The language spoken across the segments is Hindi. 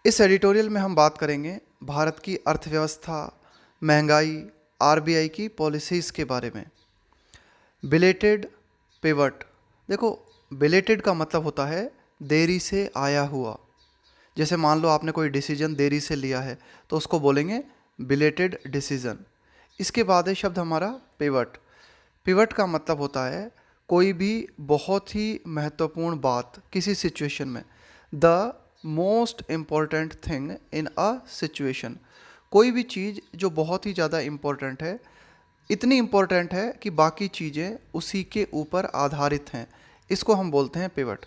इस एडिटोरियल में हम बात करेंगे भारत की अर्थव्यवस्था, महंगाई, आरबीआई की पॉलिसीज़ के बारे में। Belated pivot. देखो, बिलेटेड का मतलब होता है देरी से आया हुआ। जैसे मान लो आपने कोई डिसीजन देरी से लिया है तो उसको बोलेंगे बिलेटेड डिसीजन। इसके बाद है शब्द हमारा पिवट। पिवट का मतलब होता है कोई भी बहुत ही महत्वपूर्ण बात किसी सिचुएशन में, the most important thing in a situation. कोई भी चीज़ जो बहुत ही ज़्यादा इम्पोर्टेंट है, इतनी इम्पोर्टेंट है कि बाकी चीज़ें उसी के ऊपर आधारित हैं, इसको हम बोलते हैं पिवट,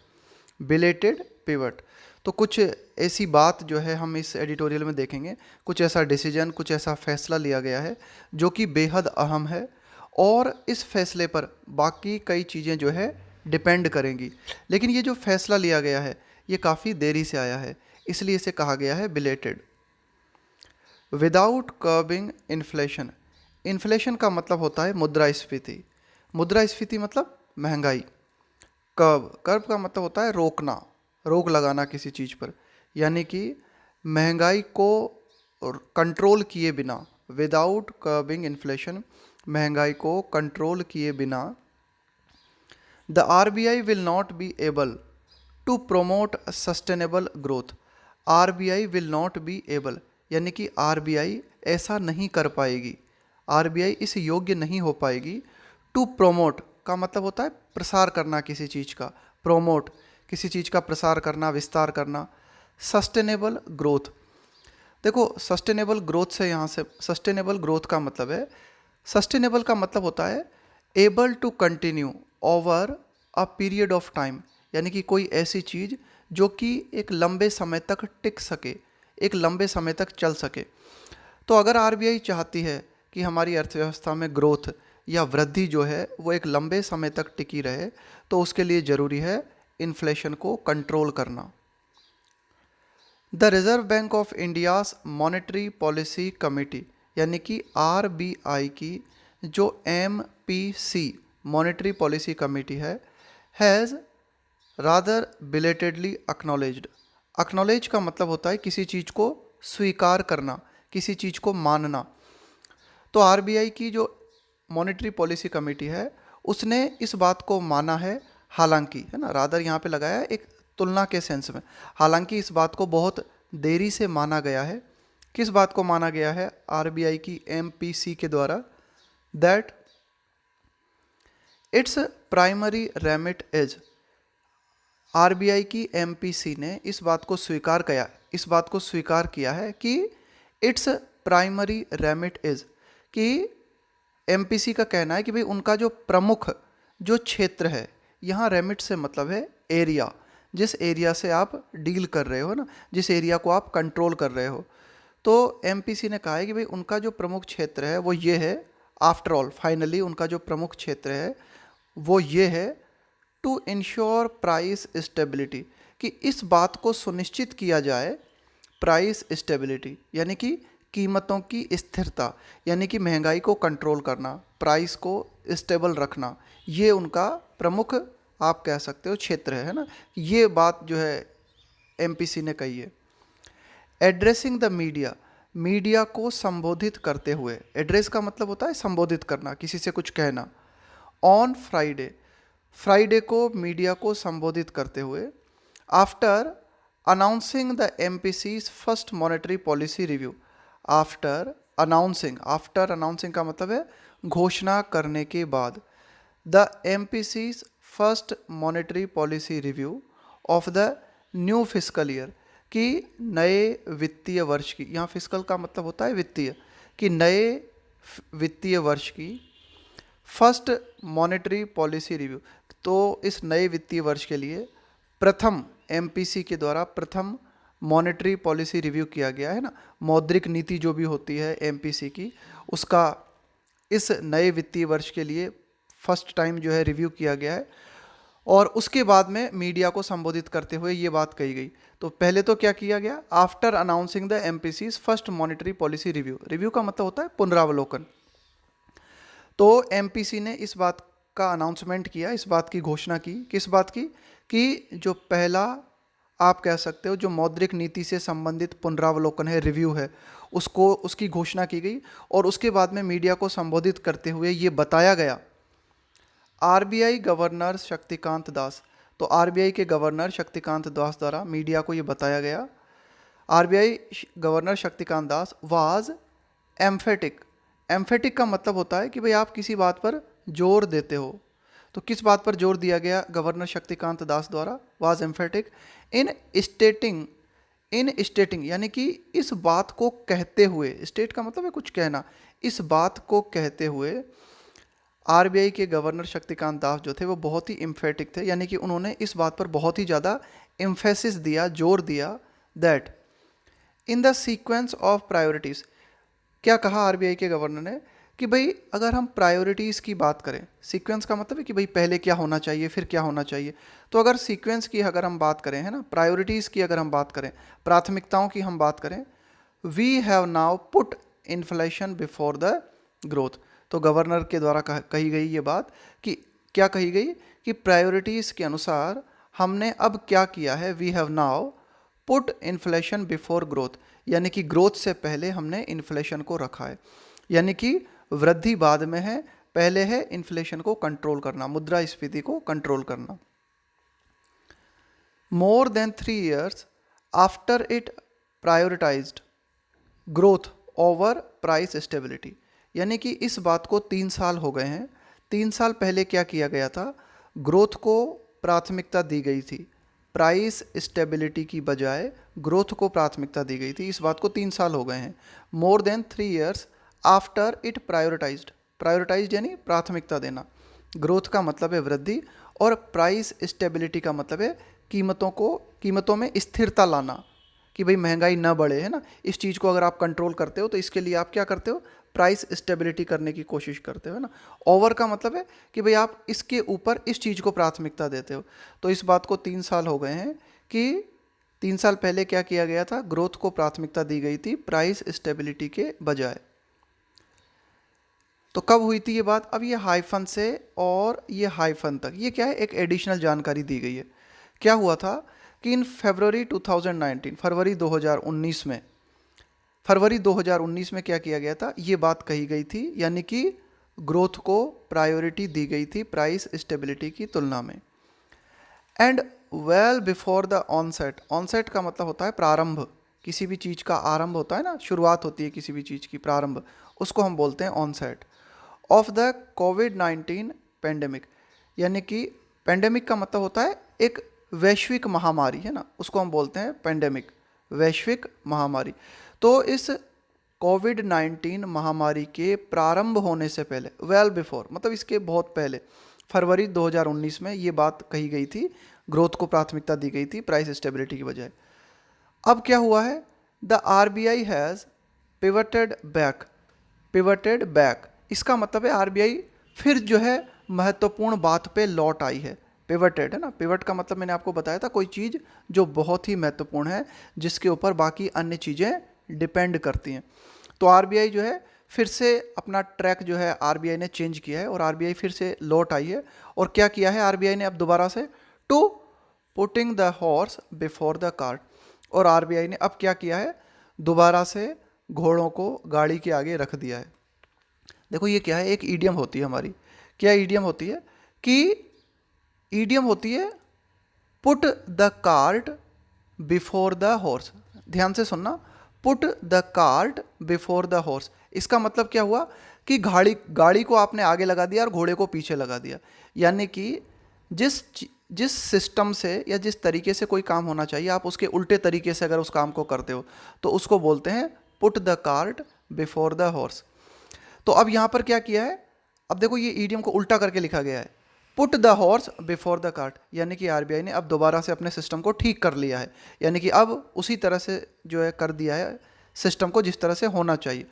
बिलेटेड पिवट। तो कुछ ऐसी बात जो है हम इस एडिटोरियल में देखेंगे, कुछ ऐसा डिसीजन, कुछ ऐसा फैसला लिया गया है जो कि बेहद अहम है और इस फैसले पर बाकी कई चीज़ें जो है डिपेंड करेंगी। लेकिन ये जो फैसला लिया गया है ये काफ़ी देरी से आया है, इसलिए इसे कहा गया है belated. Without curbing inflation. Inflation का मतलब होता है मुद्रास्फीति। मुद्रास्फीति मतलब महंगाई। कर्ब, कर्ब का मतलब होता है रोकना, रोक लगाना किसी चीज़ पर, यानी कि महंगाई को कंट्रोल किए बिना, विदाउट कर्बिंग इन्फ्लेशन, महंगाई को कंट्रोल किए बिना the RBI will not be able to promote sustainable growth. RBI will not be able, यानी कि आरबीआई ऐसा नहीं कर पाएगी, आरबीआई इस योग्य नहीं हो पाएगी। टू प्रोमोट का मतलब होता है प्रसार करना किसी चीज़ का, प्रोमोट किसी चीज़ का प्रसार करना, विस्तार करना। Sustainable growth. देखो, सस्टेनेबल ग्रोथ से यहाँ से सस्टेनेबल ग्रोथ का मतलब है, सस्टेनेबल का मतलब होता है able to continue over a period of time, यानी कि कोई ऐसी चीज़ जो कि एक लंबे समय तक टिक सके, एक लंबे समय तक चल सके। तो अगर आरबीआई चाहती है कि हमारी अर्थव्यवस्था में ग्रोथ या वृद्धि जो है वो एक लंबे समय तक टिकी रहे, तो उसके लिए ज़रूरी है इन्फ्लेशन को कंट्रोल करना। The reserve bank of India's monetary policy committee, यानी कि आरबीआई की जो एमपीसी मॉनेटरी पॉलिसी कमेटी है, has rather belatedly acknowledged. Acknowledge का मतलब होता है किसी चीज़ को स्वीकार करना, किसी चीज़ को मानना। तो आरबीआई की जो मॉनेटरी पॉलिसी कमेटी है उसने इस बात को माना है, हालांकि, है ना, रादर यहाँ पे लगाया है एक तुलना के सेंस में। हालांकि इस बात को बहुत देरी से माना गया है। किस बात को माना गया है आरबीआई की एमपीसी के द्वारा? That its primary remit is. RBI की एमपीसी ने इस बात को स्वीकार किया है कि इट्स प्राइमरी रेमिट इज, कि एमपीसी का कहना है कि भाई उनका जो प्रमुख जो क्षेत्र है, यहाँ रेमिट से मतलब है एरिया, जिस एरिया से आप डील कर रहे हो ना, जिस एरिया को आप कंट्रोल कर रहे हो। तो एमपीसी ने कहा है कि भाई उनका जो प्रमुख क्षेत्र है वो ये है, आफ्टर ऑल फाइनली उनका जो प्रमुख क्षेत्र है वो ये है, टू इंश्योर प्राइस स्टेबिलिटी, कि इस बात को सुनिश्चित किया जाए, प्राइस स्टेबिलिटी यानी कि कीमतों की स्थिरता, यानी कि महंगाई को कंट्रोल करना, प्राइस को स्टेबल रखना, ये उनका प्रमुख आप कह सकते हो क्षेत्र है ना। ये बात जो है एमपीसी ने कही है। एड्रेसिंग द मीडिया, मीडिया को संबोधित करते हुए, एड्रेस का मतलब होता है संबोधित करना, किसी से कुछ कहना। ऑन फ्राइडे, फ्राइडे को मीडिया को संबोधित करते हुए, after announcing the MPC's first monetary policy review. After announcing का मतलब है घोषणा करने के बाद, the MPC's first monetary policy review of the new fiscal year, कि नए वित्तीय वर्ष की, यहाँ फिस्कल का मतलब होता है वित्तीय, कि नए वित्तीय वर्ष की फर्स्ट मॉनेटरी पॉलिसी रिव्यू। तो इस नए वित्तीय वर्ष के लिए प्रथम एमपीसी के द्वारा प्रथम मॉनेटरी पॉलिसी रिव्यू किया गया है ना, मौद्रिक नीति जो भी होती है एमपीसी की, उसका इस नए वित्तीय वर्ष के लिए फर्स्ट टाइम जो है रिव्यू किया गया है। और उसके बाद में मीडिया को संबोधित करते हुए ये बात कही गई। तो पहले तो क्या किया गया, after announcing the MPC's first monetary policy review, review का मतलब होता है पुनरावलोकन। तो एमपीसी ने इस बात का अनाउंसमेंट किया, इस बात की घोषणा की, किस बात की, कि जो पहला आप कह सकते हो जो मौद्रिक नीति से संबंधित पुनरावलोकन है, रिव्यू है, उसको उसकी घोषणा की गई और उसके बाद में मीडिया को संबोधित करते हुए ये बताया गया। आरबीआई गवर्नर शक्तिकांत दास, तो आरबीआई के गवर्नर शक्तिकांत दास द्वारा मीडिया को ये बताया गया। RBI governor Shaktikanta Das was emphatic. Emphatic का मतलब होता है कि भाई आप किसी बात पर जोर देते हो। तो किस बात पर जोर दिया गया गवर्नर शक्तिकांत दास द्वारा? वाज एम्फेटिक इन स्टेटिंग, इन स्टेटिंग यानी कि इस बात को कहते हुए, स्टेट का मतलब है कुछ कहना, इस बात को कहते हुए आरबीआई के गवर्नर शक्तिकांत दास जो थे वो बहुत ही इम्फेटिक थे, यानी कि उन्होंने इस बात पर बहुत ही ज़्यादा एम्फेसिस दिया, जोर दिया, that in the sequence of priorities. क्या कहा आरबीआई के गवर्नर ने कि भाई अगर हम प्रायोरिटीज़ की बात करें, सीक्वेंस का मतलब है कि भाई पहले क्या होना चाहिए फिर क्या होना चाहिए, तो अगर सीक्वेंस की अगर हम बात करें, है ना, प्रायोरिटीज़ की अगर हम बात करें, प्राथमिकताओं की हम बात करें, we have now put inflation before the growth. तो गवर्नर के द्वारा कही गई ये बात कि क्या कही गई कि प्रायोरिटीज़ के अनुसार हमने अब क्या किया है, we have now put inflation before growth, यानी कि ग्रोथ से पहले हमने इन्फ्लेशन को रखा है, यानी कि वृद्धि बाद में है, पहले है इन्फ्लेशन को कंट्रोल करना, मुद्रास्फीति को कंट्रोल करना। More than 3 years after it prioritised growth over price stability, यानी कि इस बात को 3 साल हो गए हैं। 3 साल पहले क्या किया गया था? ग्रोथ को प्राथमिकता दी गई थी, प्राइस स्टेबिलिटी की बजाय ग्रोथ को प्राथमिकता दी गई थी। इस बात को 3 साल हो गए हैं। More than 3 years after it prioritised, prioritised यानी प्राथमिकता देना, ग्रोथ का मतलब है वृद्धि और प्राइस स्टेबिलिटी का मतलब है कीमतों में स्थिरता लाना, कि भाई महंगाई ना बढ़े, है ना। इस चीज़ को अगर आप कंट्रोल करते हो तो इसके लिए आप क्या करते हो? प्राइस स्टेबिलिटी करने की कोशिश करते हो, है ना। ओवर का मतलब है कि भाई आप इसके ऊपर इस चीज़ को प्राथमिकता देते हो। तो इस बात को 3 साल हो गए हैं कि 3 साल पहले क्या किया गया था? ग्रोथ को प्राथमिकता दी गई थी प्राइस स्टेबिलिटी के बजाय। तो कब हुई थी ये बात? अब ये हाइफन से और ये हाइफन तक, ये क्या है? एक एडिशनल जानकारी दी गई है। क्या हुआ था कि इन फरवरी 2019, फरवरी 2019 में, फरवरी 2019 में क्या किया गया था? ये बात कही गई थी, यानी कि ग्रोथ को प्रायोरिटी दी गई थी प्राइस स्टेबिलिटी की तुलना में। And well before the onset, onset का मतलब होता है प्रारंभ, किसी भी चीज़ का आरंभ होता है ना, शुरुआत होती है किसी भी चीज़ की, प्रारंभ, उसको हम बोलते हैं ऑनसेट ऑफ द कोविड-19 पेंडेमिक, यानी कि पेंडेमिक का मतलब होता है एक वैश्विक महामारी, है ना, उसको हम बोलते हैं पेंडेमिक, वैश्विक महामारी। तो इस कोविड-19 महामारी के प्रारंभ होने से पहले, वेल बिफोर मतलब इसके बहुत पहले, फरवरी 2019 में ये बात कही गई थी, ग्रोथ को प्राथमिकता दी गई थी प्राइस स्टेबिलिटी की बजाय। अब क्या हुआ है? The RBI has pivoted back, pivoted back, इसका मतलब है आरबीआई फिर जो है महत्वपूर्ण बात पे लौट आई है। पिवटेड, है ना, पिवट का मतलब मैंने आपको बताया था, कोई चीज़ जो बहुत ही महत्वपूर्ण है, जिसके ऊपर बाकी अन्य चीज़ें डिपेंड करती हैं। तो आरबीआई जो है फिर से अपना ट्रैक जो है आरबीआई ने चेंज किया है और आरबीआई फिर से लौट आई है। और क्या किया है आरबीआई ने अब दोबारा से? To putting the horse before the cart, और आरबीआई ने अब क्या किया है? दोबारा से घोड़ों को गाड़ी के आगे रख दिया है। देखो ये क्या है? एक ईडियम होती है हमारी। क्या ईडियम होती है? कि ईडियम होती है put the cart before the horse. ध्यान से सुनना, put the cart before the horse, इसका मतलब क्या हुआ कि गाड़ी को आपने आगे लगा दिया और घोड़े को पीछे लगा दिया। यानी कि जिस सिस्टम से या जिस तरीके से कोई काम होना चाहिए, आप उसके उल्टे तरीके से अगर उस काम को करते हो तो उसको बोलते हैं put the cart before the horse. तो अब यहाँ पर क्या किया है? अब देखो ये ईडियम को उल्टा करके लिखा गया है, put the horse before the cart, यानी कि आरबीआई ने अब दोबारा से अपने सिस्टम को ठीक कर लिया है, यानी कि अब उसी तरह से जो है कर दिया है सिस्टम को जिस तरह से होना चाहिए।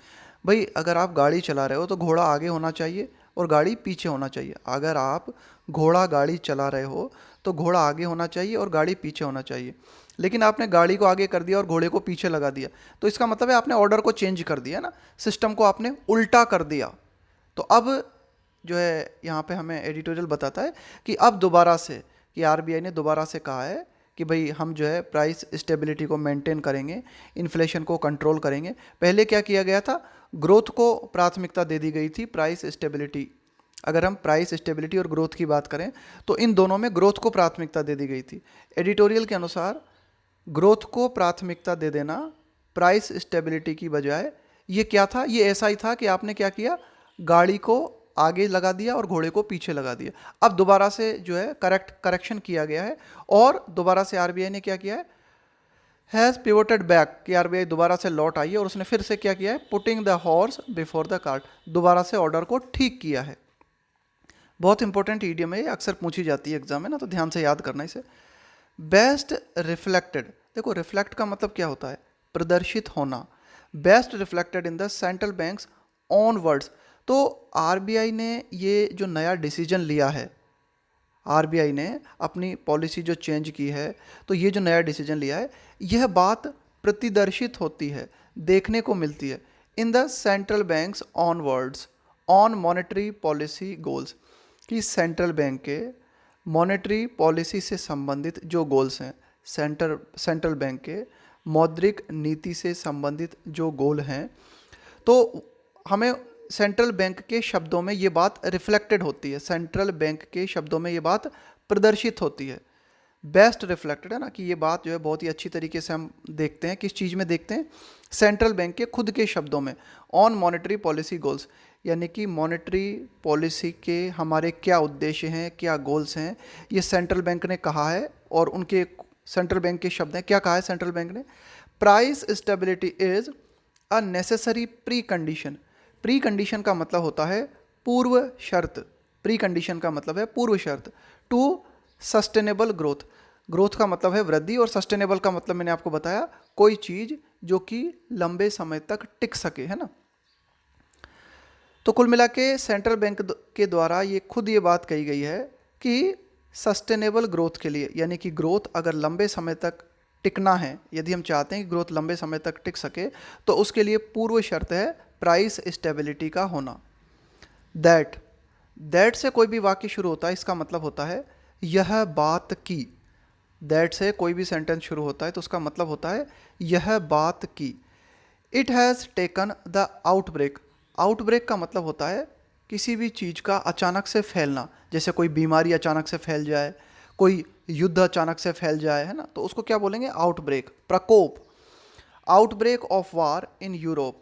भाई अगर आप गाड़ी चला रहे हो तो घोड़ा आगे होना चाहिए और गाड़ी पीछे होना चाहिए। अगर आप घोड़ा गाड़ी चला रहे हो तो घोड़ा आगे होना चाहिए और गाड़ी पीछे होना चाहिए, लेकिन आपने गाड़ी को आगे कर दिया और घोड़े को पीछे लगा दिया, तो इसका मतलब है आपने ऑर्डर को चेंज कर दिया ना, सिस्टम को आपने उल्टा कर दिया। तो अब जो है यहाँ पे हमें एडिटोरियल बताता है कि अब दोबारा से, कि आरबीआई ने दोबारा से कहा है कि भाई हम जो है प्राइस स्टेबिलिटी को मेंटेन करेंगे, इन्फ्लेशन को कंट्रोल करेंगे। पहले क्या किया गया था, ग्रोथ को प्राथमिकता दे दी गई थी प्राइस स्टेबिलिटी। अगर हम प्राइस स्टेबिलिटी और ग्रोथ की बात करें तो इन दोनों में ग्रोथ को प्राथमिकता दे दी गई थी। एडिटोरियल के अनुसार ग्रोथ को प्राथमिकता दे देना प्राइस स्टेबिलिटी की बजाय, ये क्या था, ये ऐसा ही था कि आपने क्या किया, गाड़ी को आगे लगा दिया और घोड़े को पीछे लगा दिया। अब दोबारा से जो है करेक्शन किया गया है और दोबारा से आरबीआई ने क्या किया है, हैज़ पिवोटेड बैक, कि आरबीआई दोबारा से लौट आई है और उसने फिर से क्या किया है, putting the horse before the cart, दोबारा से ऑर्डर को ठीक किया है। बहुत इंपॉर्टेंट ईडियम है, ये अक्सर पूछी जाती है एग्जाम में ना, तो ध्यान से याद करना इसे। बेस्ट रिफ्लेक्टेड, देखो रिफ्लेक्ट का मतलब क्या होता है, प्रदर्शित होना। Best reflected in the central banks on words, तो आरबीआई ने ये जो नया डिसीजन लिया है, आरबीआई ने अपनी पॉलिसी जो चेंज की है, तो ये जो नया डिसीजन लिया है, यह बात प्रतिदर्शित होती है, देखने को मिलती है in the central banks on words on monetary policy goals, कि सेंट्रल बैंक के मॉनेटरी पॉलिसी से संबंधित जो गोल्स हैं, सेंट्रल बैंक के मौद्रिक नीति से संबंधित जो गोल हैं, तो हमें सेंट्रल बैंक के शब्दों में ये बात रिफ्लेक्टेड होती है, सेंट्रल बैंक के शब्दों में ये बात प्रदर्शित होती है। बेस्ट रिफ्लेक्टेड है ना, कि ये बात जो है बहुत ही अच्छी तरीके से हम देखते हैं, किस चीज़ में देखते हैं, सेंट्रल बैंक के खुद के शब्दों में, ऑन मॉनेटरी पॉलिसी गोल्स, यानी कि मॉनेटरी पॉलिसी के हमारे क्या उद्देश्य हैं, क्या गोल्स हैं, ये सेंट्रल बैंक ने कहा है। और उनके सेंट्रल बैंक के शब्द हैं, क्या कहा है सेंट्रल बैंक ने, price stability is a necessary pre condition. Pre condition का मतलब होता है पूर्व शर्त, प्री कंडीशन का मतलब है पूर्व शर्त, टू सस्टेनेबल ग्रोथ, ग्रोथ का मतलब है वृद्धि और सस्टेनेबल का मतलब मैंने आपको बताया कोई चीज़ जो कि लंबे समय तक टिक सके, है ना। तो कुल मिला के सेंट्रल बैंक के द्वारा ये खुद ये बात कही गई है कि सस्टेनेबल ग्रोथ के लिए, यानी कि ग्रोथ अगर लंबे समय तक टिकना है, यदि हम चाहते हैं कि ग्रोथ लंबे समय तक टिक सके, तो उसके लिए पूर्व शर्त है प्राइस स्टेबिलिटी का होना। दैट से कोई भी वाक्य शुरू होता है, इसका मतलब होता है यह बात की। दैट से कोई भी सेंटेंस शुरू होता है तो उसका मतलब होता है यह बात की। It has taken the outbreak, outbreak का मतलब होता है किसी भी चीज़ का अचानक से फैलना, जैसे कोई बीमारी अचानक से फैल जाए, कोई युद्ध अचानक से फैल जाए, है ना, तो उसको क्या बोलेंगे, आउटब्रेक, प्रकोप। Outbreak of war in Europe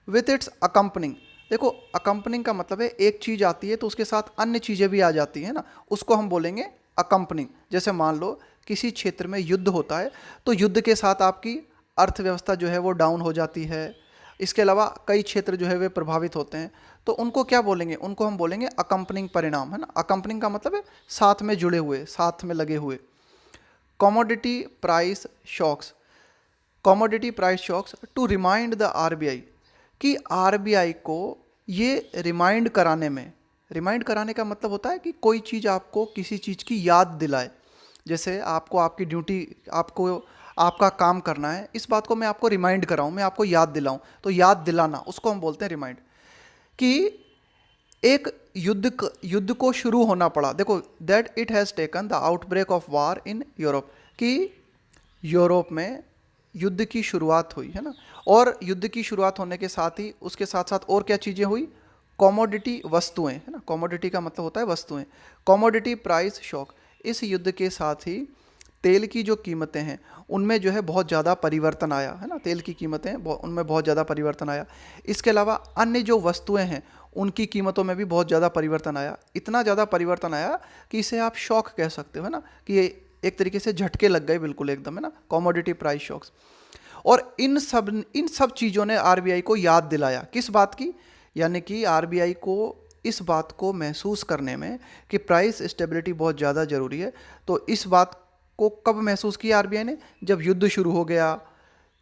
with its accompanying, देखो अकम्पनिंग का मतलब है एक चीज़ आती है तो उसके साथ अन्य चीज़ें भी आ जाती हैं ना, उसको हम बोलेंगे अकम्पनिंग। जैसे मान लो किसी क्षेत्र में युद्ध होता है तो युद्ध के साथ आपकी अर्थव्यवस्था जो है वो डाउन हो जाती है, इसके अलावा कई क्षेत्र जो है वे प्रभावित होते हैं, तो उनको क्या बोलेंगे, उनको हम बोलेंगे अकम्पनिंग परिणाम, है ना। अकम्पनिंग का मतलब है साथ में जुड़े हुए, साथ में लगे हुए। Commodity price shocks, commodity price shocks to remind the RBI, कि आरबीआई को ये रिमाइंड कराने में, रिमाइंड कराने का मतलब होता है कि कोई चीज़ आपको किसी चीज़ की याद दिलाए। जैसे आपको आपकी ड्यूटी, आपको आपका काम करना है, इस बात को मैं आपको रिमाइंड कराऊं, मैं आपको याद दिलाऊं, तो याद दिलाना उसको हम बोलते हैं रिमाइंड। कि एक युद्ध को शुरू होना पड़ा, देखो that it has taken the outbreak of war in Europe, कि यूरोप में युद्ध की शुरुआत हुई, है ना। और युद्ध की शुरुआत होने के साथ ही उसके साथ साथ और क्या चीज़ें हुई, कॉमोडिटी वस्तुएं, है ना, कॉमोडिटी का मतलब होता है वस्तुएं, कॉमोडिटी प्राइस शॉक। इस युद्ध के साथ ही तेल की जो कीमतें हैं उनमें जो है बहुत ज़्यादा परिवर्तन आया, है ना, तेल की कीमतें उनमें बहुत ज़्यादा परिवर्तन आया। इसके अलावा अन्य जो वस्तुएं हैं उनकी कीमतों में भी बहुत ज़्यादा परिवर्तन आया, इतना ज़्यादा परिवर्तन आया कि इसे आप शॉक कह सकते हो, है ना, कि ये एक तरीके से झटके लग गए बिल्कुल एकदम, है ना, कॉमोडिटी प्राइस शॉक्स। और इन सब चीज़ों ने आरबीआई को याद दिलाया, किस बात की, यानी कि आरबीआई को इस बात को महसूस करने में कि प्राइस स्टेबिलिटी बहुत ज़्यादा ज़रूरी है। तो इस बात को कब महसूस किया आरबीआई ने, जब युद्ध शुरू हो गया,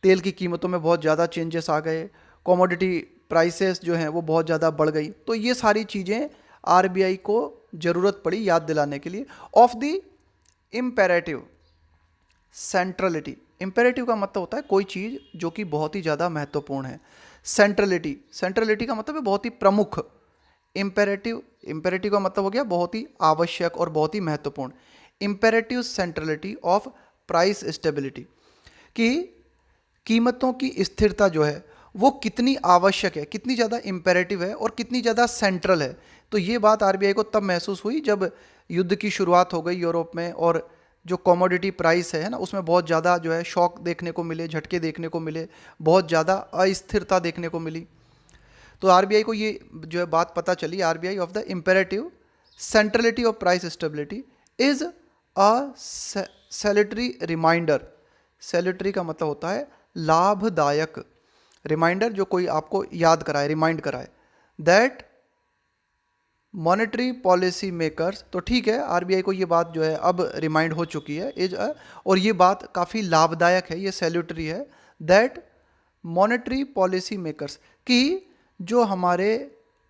तेल की कीमतों में बहुत ज़्यादा चेंजेस आ गए, कमोडिटी प्राइसेस जो हैं वो बहुत ज़्यादा बढ़ गई, तो ये सारी चीज़ें आरबीआई को ज़रूरत पड़ी याद दिलाने के लिए of the imperative centrality. Imperative का मतलब होता है कोई चीज़ जो कि बहुत ही ज़्यादा महत्वपूर्ण है। सेंट्रलिटी, सेंट्रलिटी का मतलब है बहुत ही प्रमुख। इम्पेरेटिव, इम्पेरेटिव का मतलब हो गया बहुत ही आवश्यक और बहुत ही महत्वपूर्ण। Imperative centrality of price stability, कि कीमतों की स्थिरता जो है वो कितनी आवश्यक है, कितनी ज़्यादा इम्पेरेटिव है और कितनी ज़्यादा सेंट्रल है। तो ये बात आरबीआई को तब महसूस हुई जब युद्ध की शुरुआत हो गई यूरोप में, और जो कमोडिटी प्राइस है ना, उसमें बहुत ज़्यादा जो है शॉक देखने को मिले, झटके देखने को मिले, बहुत ज़्यादा अस्थिरता देखने को मिली। तो आरबीआई को ये जो है बात पता चली, RBI of the imperative centrality of price stability is a salutary reminder. Salutary का मतलब होता है लाभदायक, रिमाइंडर जो कोई आपको याद कराए, रिमाइंड कराए, दैट मॉनेटरी पॉलिसी मेकर्स। तो ठीक है, आरबीआई को ये बात जो है अब रिमाइंड हो चुकी है इज और ये बात काफ़ी लाभदायक है, ये सैल्यूटरी है, दैट मॉनेटरी पॉलिसी मेकर्स, कि जो हमारे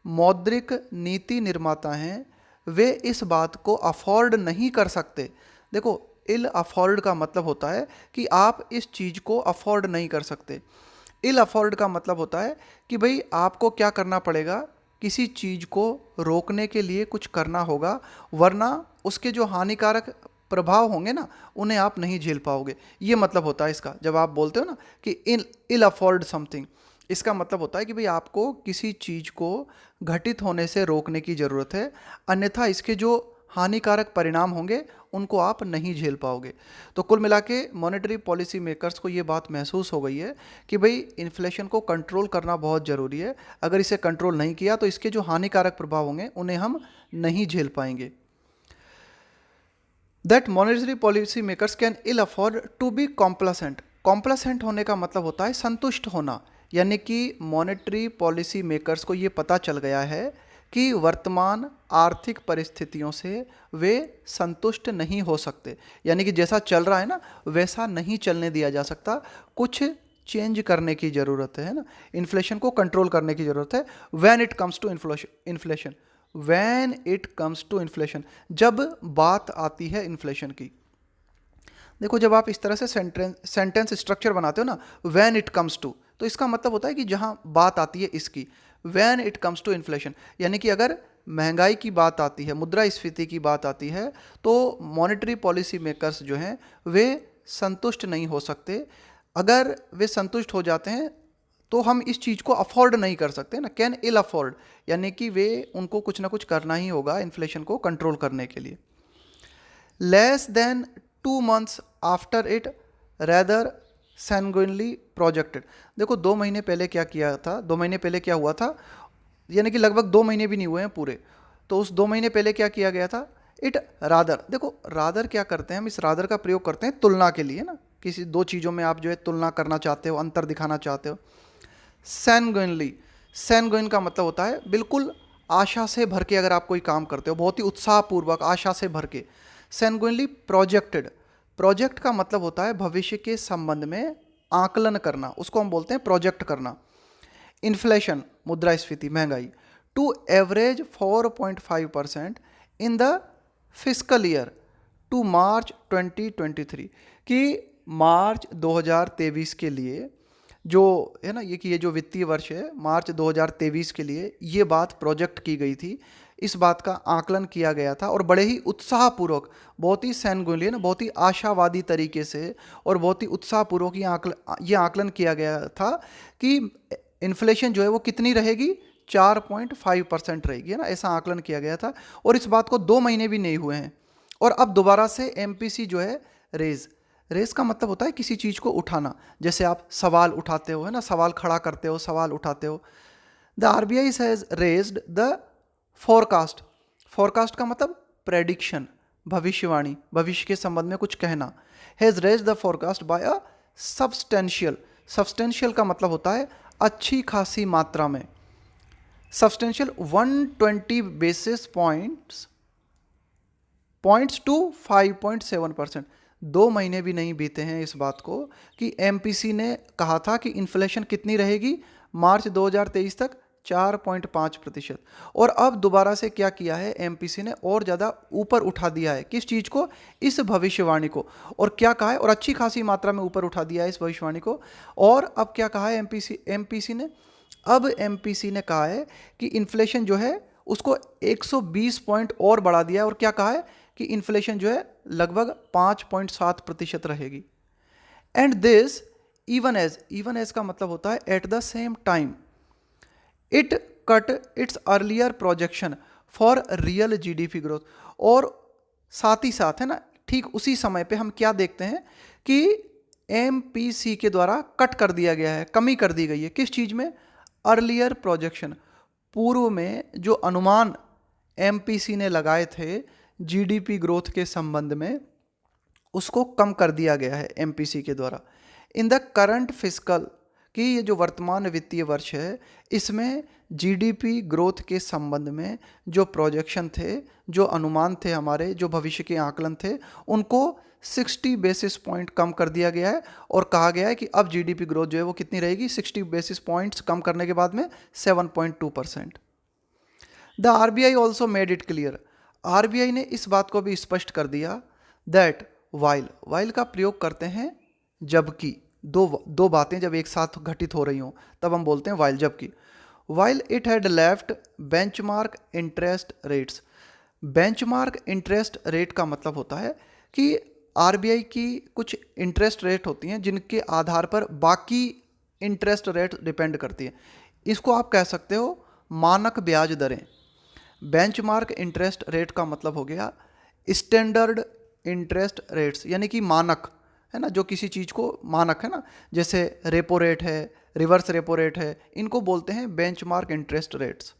मौद्रिक नीति निर्माता हैं वे इस बात को अफोर्ड नहीं कर सकते। देखो, इल अफोर्ड का मतलब होता है कि आप इस चीज़ को अफोर्ड नहीं कर सकते। इल अफोर्ड का मतलब होता है कि भाई आपको क्या करना पड़ेगा, किसी चीज़ को रोकने के लिए कुछ करना होगा, वरना उसके जो हानिकारक प्रभाव होंगे ना, उन्हें आप नहीं झेल पाओगे। ये मतलब होता है इसका, जब आप बोलते हो ना कि इल अफोर्ड समथिंग, इसका मतलब होता है कि भाई आपको किसी चीज़ को घटित होने से रोकने की ज़रूरत है, अन्यथा इसके जो हानिकारक परिणाम होंगे उनको आप नहीं झेल पाओगे। तो कुल मिला के मॉनेटरी पॉलिसी मेकर्स को ये बात महसूस हो गई है कि भाई इन्फ्लेशन को कंट्रोल करना बहुत ज़रूरी है, अगर इसे कंट्रोल नहीं किया तो इसके जो हानिकारक प्रभाव होंगे उन्हें हम नहीं झेल पाएंगे। That monetary policy makers can ill afford to be complacent. Complacent होने का मतलब होता है संतुष्ट होना, यानी कि मॉनेटरी पॉलिसी मेकर्स को ये पता चल गया है कि वर्तमान आर्थिक परिस्थितियों से वे संतुष्ट नहीं हो सकते, यानी कि जैसा चल रहा है ना वैसा नहीं चलने दिया जा सकता, कुछ चेंज करने की ज़रूरत है ना, इन्फ्लेशन को कंट्रोल करने की ज़रूरत है। When it comes to inflation, when it comes to inflation, जब बात आती है इन्फ्लेशन की। देखो, जब आप इस तरह से सेंटेंस स्ट्रक्चर बनाते हो ना, व्हेन इट कम्स टू, तो इसका मतलब होता है कि जहां बात आती है इसकी, when it comes to inflation, यानी कि अगर महंगाई की बात आती है, मुद्रास्फीति की बात आती है, तो मॉनेटरी पॉलिसी मेकर्स जो हैं वे संतुष्ट नहीं हो सकते। अगर वे संतुष्ट हो जाते हैं तो हम इस चीज़ को अफोर्ड नहीं कर सकते ना, कैन इल अफोर्ड, यानी कि वे उनको कुछ ना कुछ करना ही होगा इन्फ्लेशन को कंट्रोल करने के लिए। Less than 2 months after it rather sanguinely projected. देखो, 2 महीने पहले क्या किया था, 2 महीने पहले क्या हुआ था, यानी कि लगभग 2 महीने भी नहीं हुए हैं पूरे, तो उस 2 महीने पहले क्या किया गया था, इट रादर। देखो, रादर क्या करते हैं, हम इस रादर का प्रयोग करते हैं तुलना के लिए ना, किसी दो चीज़ों में आप जो है तुलना करना चाहते हो, अंतर दिखाना चाहते हो। सैनगुइनली, सैनगुइन का मतलब होता है बिल्कुल आशा से भर के, अगर आप कोई काम करते हो बहुत ही उत्साहपूर्वक आशा से भर के। सैनगुइनली प्रोजेक्टेड, प्रोजेक्ट का मतलब होता है भविष्य के संबंध में आकलन करना, उसको हम बोलते हैं प्रोजेक्ट करना। इन्फ्लेशन, मुद्रास्फीति, महंगाई, to average 4.5% in the fiscal year to March 2023, कि मार्च 2023 के लिए जो है ना, ये जो वित्तीय वर्ष है मार्च 2023 के लिए ये बात प्रोजेक्ट की गई थी, इस बात का आकलन किया गया था, और बड़े ही उत्साहपूर्वक, बहुत ही सैनगुइनली ना, बहुत ही आशावादी तरीके से और बहुत ही उत्साहपूर्वक ये आकलन किया गया था कि इन्फ्लेशन जो है वो कितनी रहेगी, 4.5% रहेगी, है ना, ऐसा आकलन किया गया था। और इस बात को 2 महीने भी नहीं हुए हैं, और अब दोबारा से एमपीसी जो है रेज का मतलब होता है किसी चीज़ को उठाना, जैसे आप सवाल उठाते हो, है ना, सवाल खड़ा करते हो, सवाल उठाते हो। The RBI has raised the forecast, forecast का मतलब प्रेडिक्शन, भविष्यवाणी, भविष्य के संबंध में कुछ कहना। Has raised the forecast by a substantial, substantial का मतलब होता है अच्छी खासी मात्रा में, सब्सटेंशियल 120 बेसिस पॉइंट्स टू 5.7%। 2 महीने भी नहीं बीते हैं इस बात को कि एमपीसी ने कहा था कि इन्फ्लेशन कितनी रहेगी मार्च 2023 तक, 4.5%, और अब दोबारा से क्या किया है एमपीसी ने, और ज़्यादा ऊपर उठा दिया है किस चीज़ को, इस भविष्यवाणी को, और क्या कहा है, और अच्छी खासी मात्रा में ऊपर उठा दिया है इस भविष्यवाणी को। और अब क्या कहा है एमपीसी ने, अब एमपीसी ने कहा है कि इन्फ्लेशन जो है उसको 120 पॉइंट और बढ़ा दिया है, और क्या कहा है कि इन्फ्लेशन जो है लगभग 5.7% रहेगी। एंड दिस इवन एज का मतलब होता है at the same time it cut it's earlier projection for real GDP growth. और साथ ही साथ है ना, ठीक उसी समय पे हम क्या देखते हैं कि एमपीसी के द्वारा कट कर दिया गया है, कमी कर दी गई है किस चीज़ में, अर्लियर प्रोजेक्शन, पूर्व में जो अनुमान एमपीसी ने लगाए थे जीडीपी ग्रोथ के संबंध में, उसको कम कर दिया गया है एमपीसी के द्वारा। इन द करंट फिस्कल, कि ये जो वर्तमान वित्तीय वर्ष है इसमें जीडीपी ग्रोथ के संबंध में जो प्रोजेक्शन थे, जो अनुमान थे हमारे, जो भविष्य के आकलन थे, उनको 60 बेसिस पॉइंट कम कर दिया गया है और कहा गया है कि अब जीडीपी ग्रोथ जो है वो कितनी रहेगी, 60 बेसिस पॉइंट्स कम करने के बाद में 7.2%। The RBI also made it clear, RBI ने इस बात को भी स्पष्ट कर दिया दैट वाइल का प्रयोग करते हैं जबकि, दो बातें जब एक साथ घटित हो रही हों तब हम बोलते हैं वाइल, जबकि। While it had left benchmark interest rates, benchmark interest rate का मतलब होता है कि आरबीआई की कुछ इंटरेस्ट रेट होती हैं जिनके आधार पर बाकी इंटरेस्ट रेट डिपेंड करती है। इसको आप कह सकते हो मानक ब्याज दरें। बेंचमार्क इंटरेस्ट रेट का मतलब हो गया स्टैंडर्ड इंटरेस्ट रेट्स, यानी कि मानक है ना, जो किसी चीज़ को मानक है ना, जैसे रेपो रेट है, रिवर्स रेपो रेट है, इनको बोलते हैं बेंचमार्क इंटरेस्ट रेट्स।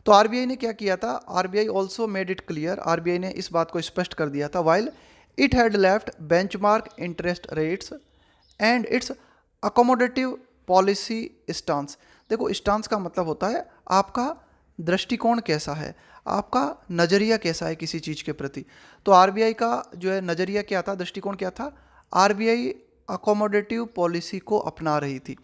तो आरबीआई ने क्या किया था, RBI also made it clear, RBI ने इस बात को स्पष्ट कर दिया था, while it had left benchmark interest rates and it's accommodative policy stance. देखो स्टांस का मतलब होता है आपका दृष्टिकोण कैसा है, आपका नज़रिया कैसा है किसी चीज़ के प्रति। तो आरबीआई का जो है नज़रिया क्या था, दृष्टिकोण क्या था, आरबीआई अकोमोडेटिव पॉलिसी को अपना रही थी।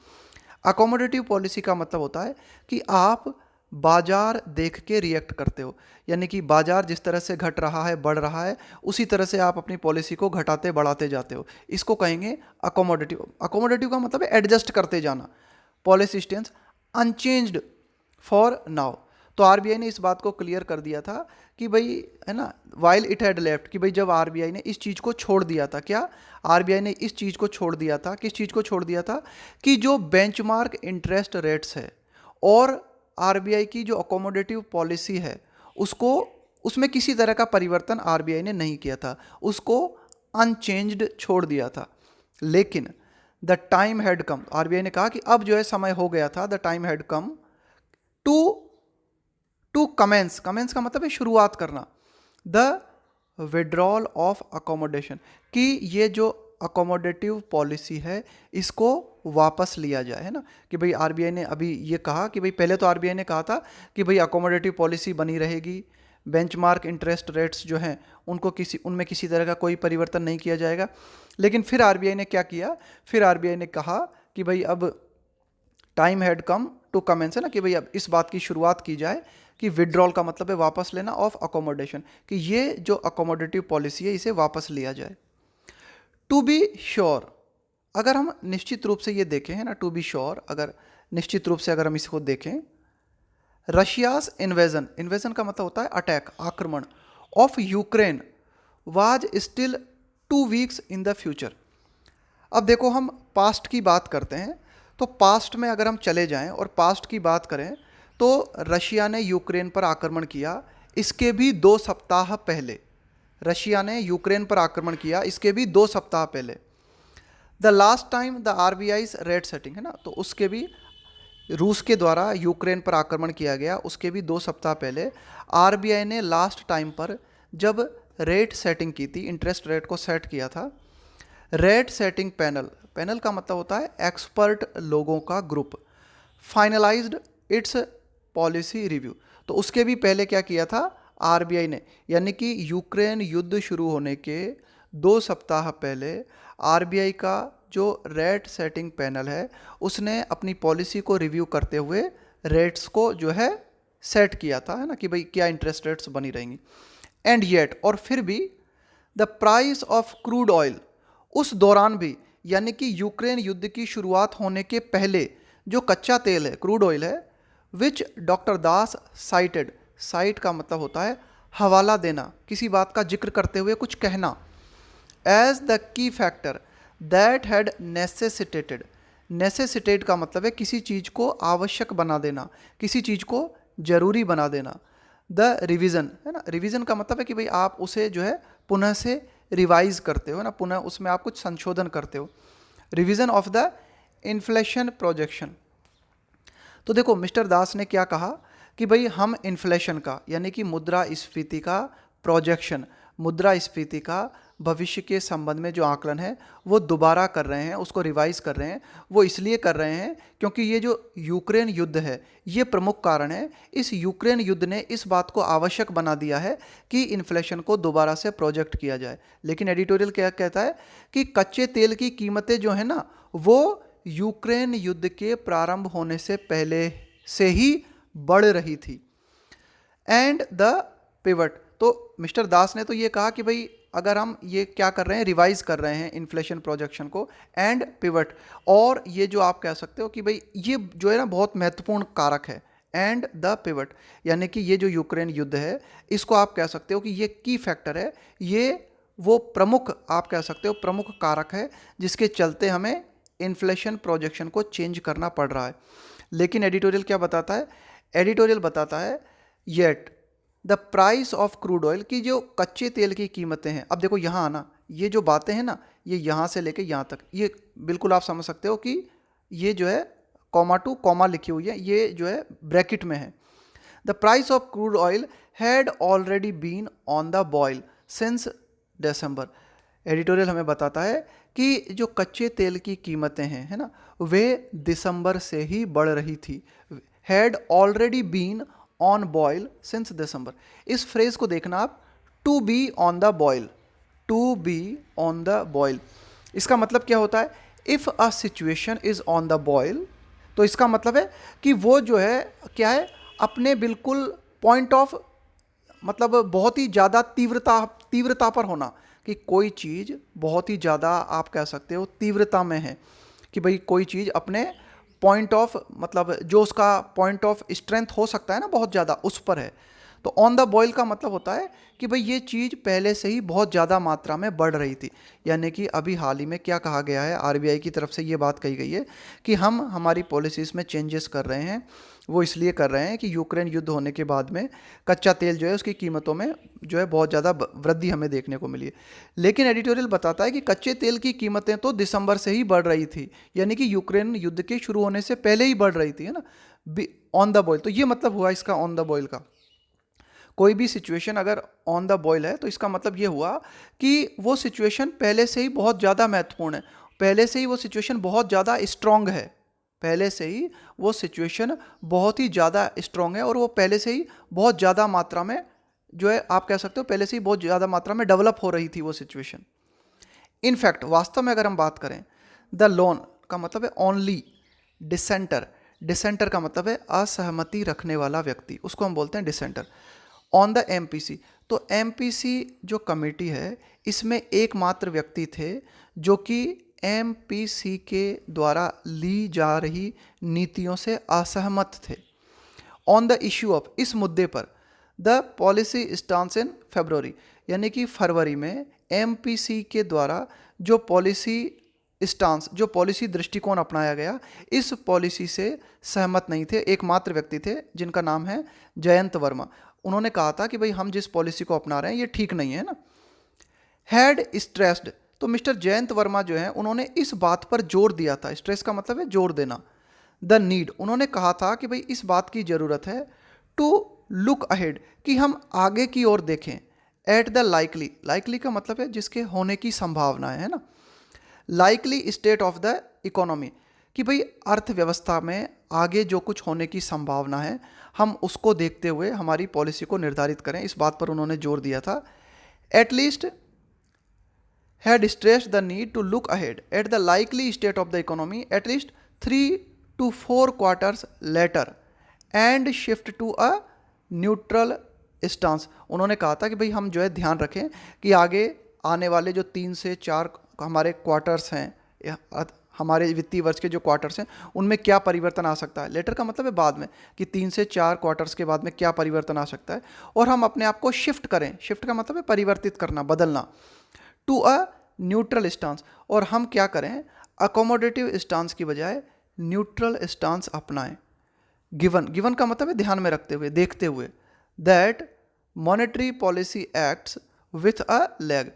अकोमोडेटिव पॉलिसी का मतलब होता है कि आप बाजार देख के रिएक्ट करते हो, यानी कि बाजार जिस तरह से घट रहा है, बढ़ रहा है, उसी तरह से आप अपनी पॉलिसी को घटाते बढ़ाते जाते हो, इसको कहेंगे अकोमोडेटिव। अकोमोडेटिव का मतलब है एडजस्ट करते जाना, पॉलिसी स्टेंस अनचेंज्ड फॉर नाउ। तो आरबीआई ने इस बात को क्लियर कर दिया था कि भाई है ना, वाइल इट हैड लेफ्ट, कि भाई जब आरबीआई ने इस चीज़ को छोड़ दिया था, क्या आरबीआई ने इस चीज़ को छोड़ दिया था, किस चीज़ को छोड़ दिया था, कि जो बेंचमार्क इंटरेस्ट रेट्स है और आरबीआई की जो अकोमोडेटिव पॉलिसी है उसको, उसमें किसी तरह का परिवर्तन आरबीआई ने नहीं किया था, उसको अनचेंज्ड छोड़ दिया था। लेकिन the time had come, RBI ने कहा कि अब जो है समय हो गया था, the time had come to commence, commence का मतलब है शुरुआत करना, द विड्रॉल ऑफ अकोमोडेशन, कि ये जो अकोमोडेटिव पॉलिसी है इसको वापस लिया जाए, है ना, कि भाई आरबीआई ने अभी ये कहा कि भाई, पहले तो आरबीआई ने कहा था कि भाई अकोमोडेटिव पॉलिसी बनी रहेगी, बेंचमार्क इंटरेस्ट रेट्स जो हैं उनको उनमें किसी तरह का कोई परिवर्तन नहीं किया जाएगा। लेकिन फिर आरबीआई ने क्या किया, फिर आरबीआई ने कहा कि भाई अब time had come to commence, है ना, कि भाई अब इस बात की शुरुआत की जाए कि विड्रॉल का मतलब है वापस लेना, ऑफ अकोमोडेशन, कि ये जो अकोमोडेटिव पॉलिसी है इसे वापस लिया जाए। टू बी श्योर, अगर हम निश्चित रूप से ये देखें, है ना, टू बी श्योर, अगर निश्चित रूप से अगर हम इसको देखें, रशियाज इन्वेजन, इन्वेजन का मतलब होता है अटैक, आक्रमण, of Ukraine was still 2 weeks in the future. अब देखो हम पास्ट की बात करते हैं, तो पास्ट में अगर हम चले जाएं और पास्ट की बात करें तो रशिया ने यूक्रेन पर आक्रमण किया, इसके भी 2 सप्ताह पहले, रशिया ने यूक्रेन पर आक्रमण किया इसके भी 2 सप्ताह पहले। The last time the RBI's rate setting, है ना, तो उसके भी रूस के द्वारा यूक्रेन पर आक्रमण किया गया, उसके भी 2 सप्ताह पहले आरबीआई ने लास्ट टाइम पर जब रेट सेटिंग की थी, इंटरेस्ट रेट को सेट किया था, रेट सेटिंग पैनल, पैनल का मतलब होता है एक्सपर्ट लोगों का group, finalised it's policy review, तो उसके भी पहले क्या किया था आरबीआई ने, यानी कि यूक्रेन युद्ध शुरू होने के 2 सप्ताह पहले आरबीआई का जो रेट सेटिंग पैनल है उसने अपनी पॉलिसी को रिव्यू करते हुए रेट्स को जो है सेट किया था, है ना, कि भाई क्या इंटरेस्ट रेट्स बनी रहेंगी। एंड येट, और फिर भी the price of crude oil, उस दौरान भी, यानी कि यूक्रेन युद्ध की शुरुआत होने के पहले जो कच्चा तेल है, क्रूड ऑयल है, विच डॉक्टर दास साइटेड, साइट का मतलब होता है हवाला देना, किसी बात का जिक्र करते हुए कुछ कहना। As the key factor that had necessitated, necessitate का मतलब है किसी चीज़ को आवश्यक बना देना, किसी चीज़ को जरूरी बना देना। द रिवीजन है ना, रिवीजन का मतलब है कि भाई आप उसे जो है पुनः से रिवाइज करते हो ना, पुनः उसमें आप कुछ संशोधन करते हो। Revision of the inflation projection. तो देखो मिस्टर दास ने क्या कहा कि भाई हम इन्फ्लेशन का यानी कि मुद्रास्फीति का प्रोजेक्शन, मुद्रास्फीति का भविष्य के संबंध में जो आकलन है वो दोबारा कर रहे हैं, उसको रिवाइज कर रहे हैं। वो इसलिए कर रहे हैं क्योंकि ये जो यूक्रेन युद्ध है ये प्रमुख कारण है। इस यूक्रेन युद्ध ने इस बात को आवश्यक बना दिया है कि इन्फ्लेशन को दोबारा से प्रोजेक्ट किया जाए। लेकिन एडिटोरियल क्या कहता है कि कच्चे तेल की कीमतें जो है ना वो यूक्रेन युद्ध के प्रारंभ होने से पहले से ही बढ़ रही थी। एंड द पिवट, तो मिस्टर दास ने तो ये कहा कि भाई अगर हम ये क्या कर रहे हैं, रिवाइज कर रहे हैं इन्फ्लेशन प्रोजेक्शन को, एंड पिवट, और ये जो आप कह सकते हो कि भाई ये जो है ना बहुत महत्वपूर्ण कारक है। एंड द पिवट यानी कि ये जो यूक्रेन युद्ध है इसको आप कह सकते हो कि ये की फैक्टर है, ये वो प्रमुख आप कह सकते हो प्रमुख कारक है जिसके चलते हमें इन्फ्लेशन प्रोजेक्शन को चेंज करना पड़ रहा है। लेकिन एडिटोरियल क्या बताता है, एडिटोरियल बताता है yet the price of crude oil की जो कच्चे तेल की कीमतें हैं। अब देखो यहाँ आना, ये जो बातें हैं ना ये यहाँ से लेके यहाँ तक, ये बिल्कुल आप समझ सकते हो कि ये जो है कॉमा टू कॉमा लिखी हुई है, ये जो है ब्रैकेट में है। The price of crude oil had already been on the boil since December. Editorial हमें बताता है कि जो कच्चे तेल की कीमतें हैं है ना वे दिसंबर से ही बढ़ रही थी। Had already been on boil since December, इस फ्रेज को देखना आप, to be on the boil, to be on the boil, इसका मतलब क्या होता है, if a situation is on the boil, तो इसका मतलब है कि वो जो है क्या है अपने बिल्कुल पॉइंट ऑफ मतलब बहुत ही ज़्यादा तीव्रता पर होना, कि कोई चीज़ बहुत ही ज़्यादा आप कह सकते हो तीव्रता में है, कि भाई कोई चीज़ अपने पॉइंट ऑफ मतलब जो उसका पॉइंट ऑफ स्ट्रेंथ हो सकता है ना बहुत ज़्यादा उस पर है। तो ऑन द बॉयल का मतलब होता है कि भाई ये चीज़ पहले से ही बहुत ज़्यादा मात्रा में बढ़ रही थी। यानी कि अभी हाल ही में क्या कहा गया है, आरबीआई की तरफ से ये बात कही गई है कि हम हमारी पॉलिसीज़ में चेंजेस कर रहे हैं, वो इसलिए कर रहे हैं कि यूक्रेन युद्ध होने के बाद में कच्चा तेल जो है उसकी कीमतों में जो है बहुत ज़्यादा वृद्धि हमें देखने को मिली है। लेकिन एडिटोरियल बताता है कि कच्चे तेल की कीमतें तो दिसंबर से ही बढ़ रही थी, यानी कि यूक्रेन युद्ध के शुरू होने से पहले ही बढ़ रही थी, है ना, ऑन द बॉयल। तो ये मतलब हुआ इसका ऑन द बॉयल का, कोई भी सिचुएशन अगर ऑन द बॉयल है तो इसका मतलब ये हुआ कि वो सिचुएशन पहले से ही बहुत ज़्यादा महत्वपूर्ण है, पहले से ही वो सिचुएशन बहुत ज़्यादा स्ट्रॉन्ग है, पहले से ही वो सिचुएशन बहुत ही ज़्यादा स्ट्रॉन्ग है, और वो पहले से ही बहुत ज़्यादा मात्रा में जो है आप कह सकते हो पहले से ही बहुत ज़्यादा मात्रा में डेवलप हो रही थी वो सिचुएशन। इनफैक्ट वास्तव में अगर हम बात करें, द लोन का मतलब है ओनली, डिसेंटर, डिसेंटर का मतलब है असहमति रखने वाला व्यक्ति, उसको हम बोलते हैं डिसेंटर। ऑन द एमपीसी, तो एमपीसी जो कमेटी है इसमें एकमात्र व्यक्ति थे जो कि एमपीसी के द्वारा ली जा रही नीतियों से असहमत थे। ऑन द इश्यू ऑफ, इस मुद्दे पर, द पॉलिसी स्टांस इन फरवरी, यानी कि फरवरी में एमपीसी के द्वारा जो पॉलिसी स्टांस, जो पॉलिसी दृष्टिकोण अपनाया गया, इस पॉलिसी से सहमत नहीं थे। एकमात्र व्यक्ति थे जिनका नाम है जयंत वर्मा। उन्होंने कहा था कि भाई हम जिस पॉलिसी को अपना रहे हैं ये ठीक नहीं है ना। हैड स्ट्रेस्ड, तो मिस्टर जयंत वर्मा जो है उन्होंने इस बात पर जोर दिया था, स्ट्रेस का मतलब है जोर देना। द नीड, उन्होंने कहा था कि भाई इस बात की ज़रूरत है, टू लुक अहेड, कि हम आगे की ओर देखें। एट द लाइकली, लाइकली का मतलब है जिसके होने की संभावना है ना, likely state of the economy, कि भाई अर्थव्यवस्था में आगे जो कुछ होने की संभावना है हम उसको देखते हुए हमारी पॉलिसी को निर्धारित करें, इस बात पर उन्होंने जोर दिया था। At least had stressed the need to look ahead at the likely state of the economy at least 3 to 4 quarters later and shift to a neutral stance. उन्होंने कहा था कि भाई हम जो है ध्यान रखें कि आगे आने वाले जो 3 से 4 हमारे क्वार्टर्स हैं हमारे वित्तीय वर्ष के जो क्वार्टर्स हैं उनमें क्या परिवर्तन आ सकता है। लेटर का मतलब है बाद में, कि 3 से 4 क्वार्टर्स के बाद में क्या परिवर्तन आ सकता है, और हम अपने आप को शिफ्ट करें। शिफ्ट का मतलब है परिवर्तित करना, बदलना, टू अ न्यूट्रल स्टांस, और हम क्या करें, अकोमोडेटिव स्टांस की बजाय न्यूट्रल स्टांस अपनाएं। गिवन का मतलब है ध्यान में रखते हुए, देखते हुए। That monetary policy acts with a lag,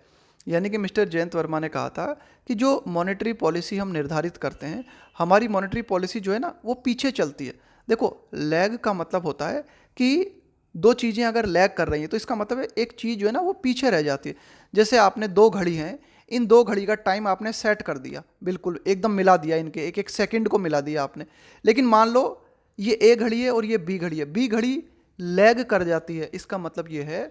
यानी कि मिस्टर जयंत वर्मा ने कहा था कि जो मॉनेटरी पॉलिसी हम निर्धारित करते हैं, हमारी मॉनेटरी पॉलिसी जो है ना वो पीछे चलती है। देखो, लैग का मतलब होता है कि दो चीज़ें अगर लैग कर रही हैं तो इसका मतलब है एक चीज़ जो है ना वो पीछे रह जाती है। जैसे आपने 2 घड़ी हैं, इन 2 घड़ी का टाइम आपने सेट कर दिया, बिल्कुल एकदम मिला दिया, इनके एक एक सेकंड को मिला दिया आपने। लेकिन मान लो ये ए घड़ी है और ये बी घड़ी है, बी घड़ी लैग कर जाती है। इसका मतलब ये है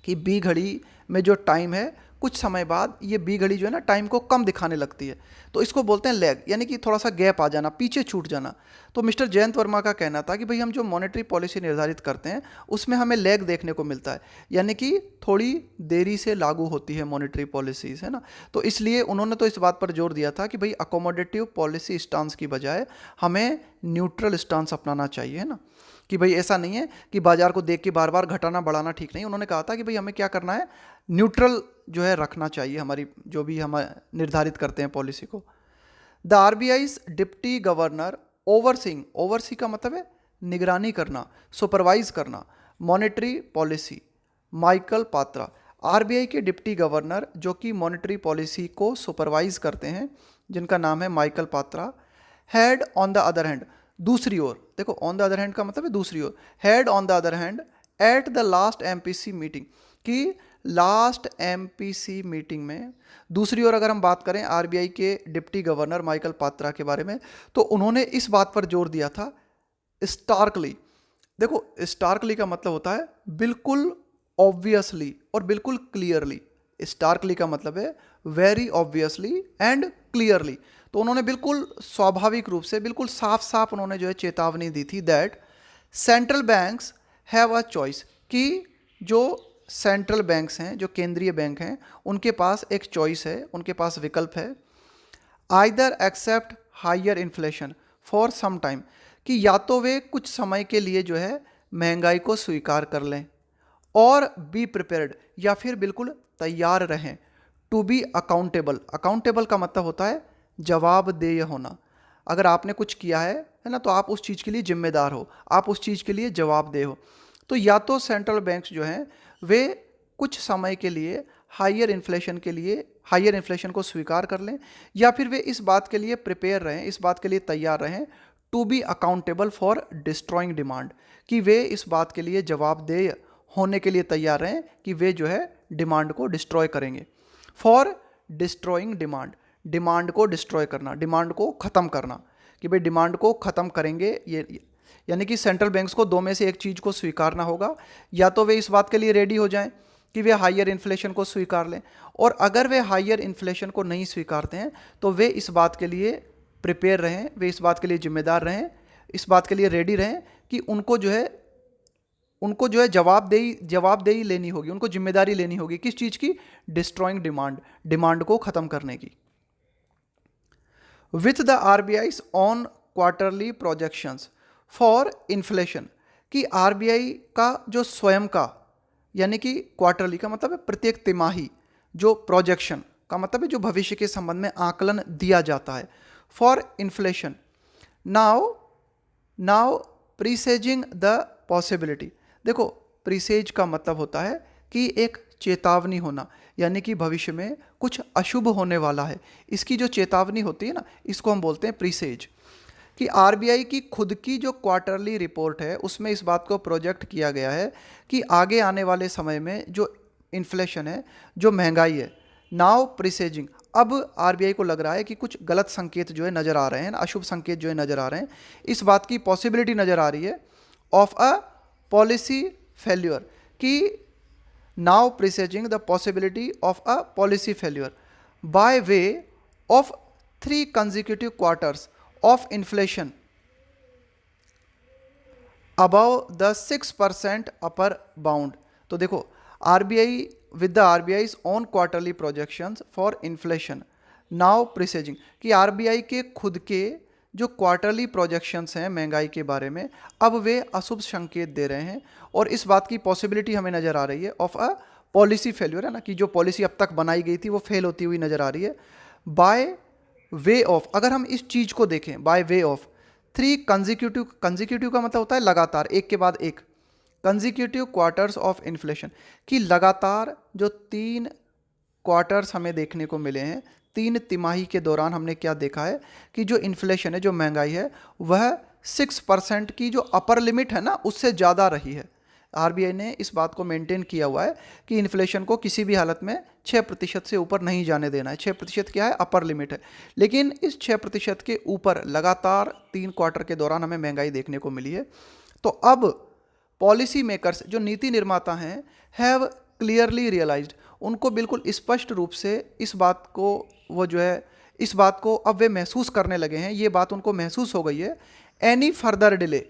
कि बी घड़ी में जो टाइम है कुछ समय बाद ये बी घड़ी जो है ना टाइम को कम दिखाने लगती है, तो इसको बोलते हैं लैग, यानी कि थोड़ा सा गैप आ जाना, पीछे छूट जाना। तो मिस्टर जयंत वर्मा का कहना था कि भाई हम जो मॉनेटरी पॉलिसी निर्धारित करते हैं उसमें हमें लैग देखने को मिलता है, यानी कि थोड़ी देरी से लागू होती है मॉनेटरी पॉलिसीज़, है ना। तो इसलिए उन्होंने तो इस बात पर जोर दिया था कि भाई अकोमोडेटिव पॉलिसी स्टांस की बजाय हमें न्यूट्रल स्टांस अपनाना चाहिए, है ना। कि भाई ऐसा नहीं है कि बाजार को देख के बार बार घटाना बढ़ाना ठीक नहीं। उन्होंने कहा था कि भाई हमें क्या करना है, न्यूट्रल जो है रखना चाहिए हमारी, जो भी हम निर्धारित करते हैं पॉलिसी को। The RBI's deputy governor overseeing, oversee का मतलब है निगरानी करना, सुपरवाइज करना, monetary policy, Michael Patra. RBI के डिप्टी गवर्नर जो कि मॉनेटरी पॉलिसी को सुपरवाइज करते हैं, जिनका नाम है Michael Patra. Had on the other hand, दूसरी ओर, देखो ऑन द अदर हैंड का मतलब है दूसरी ओर, had on the other hand at the last MPC meeting, कि लास्ट एमपीसी मीटिंग में, दूसरी ओर अगर हम बात करें आरबीआई के डिप्टी गवर्नर माइकल पात्रा के बारे में, तो उन्होंने इस बात पर जोर दिया था स्टार्कली। देखो, स्टार्कली का मतलब होता है बिल्कुल ऑब्वियसली और बिल्कुल क्लियरली। स्टार्कली का मतलब है वेरी ऑब्वियसली एंड क्लियरली। तो उन्होंने बिल्कुल स्वाभाविक रूप से, बिल्कुल साफ साफ उन्होंने जो है चेतावनी दी थी that central banks have a choice, कि जो सेंट्रल बैंक्स हैं, जो केंद्रीय बैंक हैं, उनके पास एक चॉइस है, उनके पास विकल्प है। Either accept higher inflation for some time, कि या तो वे कुछ समय के लिए जो है महंगाई को स्वीकार कर लें, और बी प्रिपेयर्ड, या फिर बिल्कुल तैयार रहें। टू बी अकाउंटेबल, अकाउंटेबल का मतलब होता है जवाबदेह होना। अगर आपने कुछ किया है ना, तो आप उस चीज़ के लिए जिम्मेदार हो, आप उस चीज़ के लिए जवाबदेह हो। तो या तो सेंट्रल बैंक्स जो हैं वे कुछ समय के लिए हायर इन्फ्लेशन के लिए, हायर इन्फ्लेशन को स्वीकार कर लें, या फिर वे इस बात के लिए प्रिपेयर रहें, इस बात के लिए तैयार रहें, to be accountable for destroying demand, कि वे इस बात के लिए जवाबदेह होने के लिए तैयार रहें कि वे जो है डिमांड को डिस्ट्रॉय करेंगे। फॉर डिस्ट्रॉइंग डिमांड, डिमांड को डिस्ट्रॉय करना, डिमांड को ख़त्म करना, कि भाई डिमांड को ख़त्म करेंगे। ये यानी कि सेंट्रल बैंक्स को दो में से एक चीज़ को स्वीकारना होगा, या तो वे इस बात के लिए रेडी हो जाएं कि वे हायर इन्फ्लेशन को स्वीकार लें, और अगर वे हायर इन्फ्लेशन को नहीं स्वीकारते हैं तो वे इस बात के लिए प्रिपेयर रहें, वे इस बात के लिए जिम्मेदार रहें, इस बात के लिए रेडी रहें कि उनको जो है जवाबदेही लेनी होगी, उनको जिम्मेदारी लेनी होगी। किस चीज़ की? डिस्ट्रॉइंग डिमांड, डिमांड को ख़त्म करने की। With the RBI's own quarterly projections for inflation, कि आरबीआई का जो स्वयं का, यानी कि क्वार्टरली का मतलब है प्रत्येक तिमाही, जो प्रोजेक्शन का मतलब है जो भविष्य के संबंध में आकलन दिया जाता है, for inflation. Now presaging the possibility, देखो प्रीसेज का मतलब होता है कि एक चेतावनी होना, यानी कि भविष्य में कुछ अशुभ होने वाला है, इसकी जो चेतावनी होती है ना, इसको हम बोलते हैं प्रीसेज। कि आरबीआई की खुद की जो क्वार्टरली रिपोर्ट है उसमें इस बात को प्रोजेक्ट किया गया है कि आगे आने वाले समय में जो इन्फ्लेशन है, जो महंगाई है, नाउ प्रीसेजिंग, अब आरबीआई को लग रहा है कि कुछ गलत संकेत जो है नज़र आ रहे हैं, अशुभ संकेत जो है नज़र आ रहे हैं, इस बात की पॉसिबिलिटी नज़र आ रही है ऑफ अ पॉलिसी फेल्यूर, कि now presaging the possibility of a policy failure by way of 3 consecutive quarters of inflation above the 6% upper bound. तो देखो, RBI with the RBI's own quarterly projections for inflation now presaging, कि आरबीआई के खुद के जो क्वार्टरली प्रोजेक्शंस हैं महंगाई के बारे में, अब वे अशुभ संकेत दे रहे हैं और इस बात की पॉसिबिलिटी हमें नज़र आ रही है ऑफ अ पॉलिसी फेल्यूर, है ना, कि जो पॉलिसी अब तक बनाई गई थी वो फेल होती हुई नज़र आ रही है। बाय वे ऑफ, अगर हम इस चीज़ को देखें, bye way of 3 consecutive, consecutive का मतलब होता है लगातार, एक के बाद एक, कंजिक्यूटिव क्वार्टर्स ऑफ इन्फ्लेशन, कि लगातार जो 3 क्वार्टर्स हमें देखने को मिले हैं, 3 तिमाही के दौरान हमने क्या देखा है कि जो इन्फ्लेशन है, जो महंगाई है, वह 6% की जो अपर लिमिट है ना, उससे ज़्यादा रही है। आरबीआई ने इस बात को मेंटेन किया हुआ है कि इन्फ्लेशन को किसी भी हालत में 6% से ऊपर नहीं जाने देना है। 6% क्या है, अपर लिमिट है। लेकिन इस 6% के ऊपर लगातार 3 क्वार्टर के दौरान हमें महंगाई देखने को मिली है। तो अब पॉलिसी मेकर्स, जो नीति निर्माता हैं, हैव क्लियरली रियलाइज्ड, उनको बिल्कुल स्पष्ट रूप से इस बात को, वो जो है इस बात को अब वे महसूस करने लगे हैं, ये बात उनको महसूस हो गई है। एनी फर्दर डिले,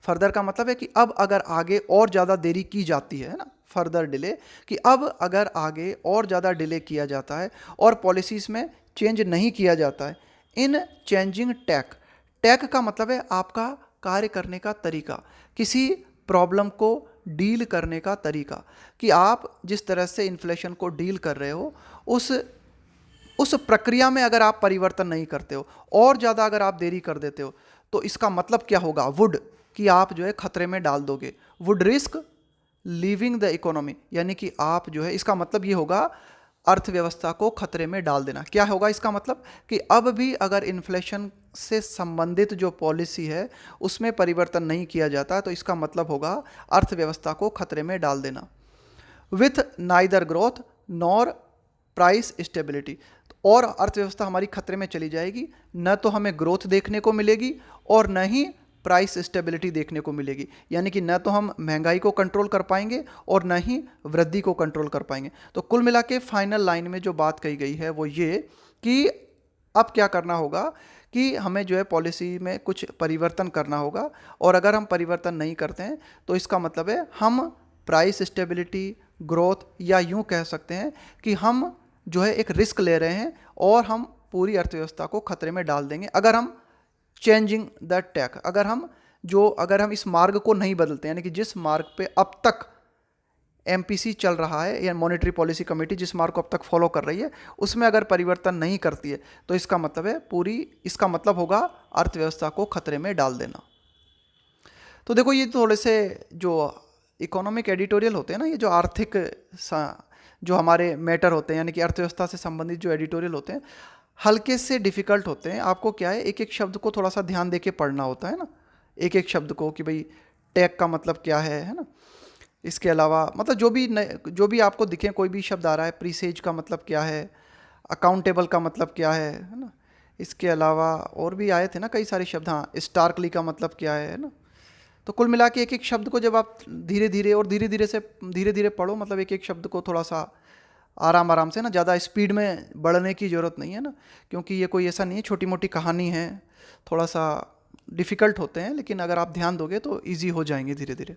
फर्दर का मतलब है कि अब अगर आगे और ज़्यादा देरी की जाती है ना, फर्दर डिले, कि अब अगर आगे और ज़्यादा डिले किया जाता है और पॉलिसीज़ में चेंज नहीं किया जाता है, इन चेंजिंग टैक, टैक का मतलब है आपका कार्य करने का तरीका, किसी प्रॉब्लम को डील करने का तरीका, कि आप जिस तरह से इन्फ्लेशन को डील कर रहे हो, उस प्रक्रिया में अगर आप परिवर्तन नहीं करते हो और ज़्यादा अगर आप देरी कर देते हो, तो इसका मतलब क्या होगा, वुड, कि आप जो है खतरे में डाल दोगे, would risk leaving the economy, यानी कि आप जो है, इसका मतलब ये होगा अर्थव्यवस्था को खतरे में डाल देना। क्या होगा इसका मतलब, कि अब भी अगर इन्फ्लेशन से संबंधित जो पॉलिसी है उसमें परिवर्तन नहीं किया जाता, तो इसका मतलब होगा अर्थव्यवस्था को खतरे में डाल देना। With neither growth nor price stability, और अर्थव्यवस्था हमारी खतरे में चली जाएगी, न तो हमें ग्रोथ देखने को मिलेगी और न ही प्राइस स्टेबिलिटी देखने को मिलेगी, यानी कि न तो हम महंगाई को कंट्रोल कर पाएंगे और न ही वृद्धि को कंट्रोल कर पाएंगे। तो कुल मिला के फाइनल लाइन में जो बात कही गई है वो ये कि अब क्या करना होगा, कि हमें जो है पॉलिसी में कुछ परिवर्तन करना होगा, और अगर हम परिवर्तन नहीं करते हैं तो इसका मतलब है हम प्राइस स्टेबिलिटी, ग्रोथ, या यूँ कह सकते हैं कि हम जो है एक रिस्क ले रहे हैं और हम पूरी अर्थव्यवस्था को खतरे में डाल देंगे अगर हम चेंजिंग द टैक, अगर हम इस मार्ग को नहीं बदलते, यानी कि जिस मार्ग पे अब तक एमपीसी चल रहा है या मॉनेटरी पॉलिसी कमेटी जिस मार्ग को अब तक फॉलो कर रही है, उसमें अगर परिवर्तन नहीं करती है, तो इसका मतलब है इसका मतलब होगा अर्थव्यवस्था को खतरे में डाल देना। तो देखो, ये थोड़े से जो इकोनॉमिक एडिटोरियल होते हैं ना, ये जो आर्थिक जो हमारे मैटर होते हैं, यानी कि अर्थव्यवस्था से संबंधित जो एडिटोरियल होते हैं, हल्के से डिफ़िकल्ट होते हैं। आपको क्या है, एक एक शब्द को थोड़ा सा ध्यान दे के पढ़ना होता है ना, एक एक शब्द को, कि भाई टैग का मतलब क्या है ना। इसके अलावा मतलब जो भी आपको दिखे, कोई भी शब्द आ रहा है, प्रीसेज का मतलब क्या है, अकाउंटेबल का मतलब क्या है ना। इसके अलावा और भी आए थे ना कई सारे शब्द, हाँ, स्टार्कली का मतलब क्या है ना। तो कुल मिला के एक एक शब्द को जब आप धीरे धीरे पढ़ो, मतलब एक एक शब्द को थोड़ा सा आराम आराम से ना, ज़्यादा स्पीड में बढ़ने की ज़रूरत नहीं है ना, क्योंकि ये कोई ऐसा नहीं है छोटी मोटी कहानी है, थोड़ा सा डिफ़िकल्ट होते हैं, लेकिन अगर आप ध्यान दोगे तो ईजी हो जाएंगे धीरे धीरे।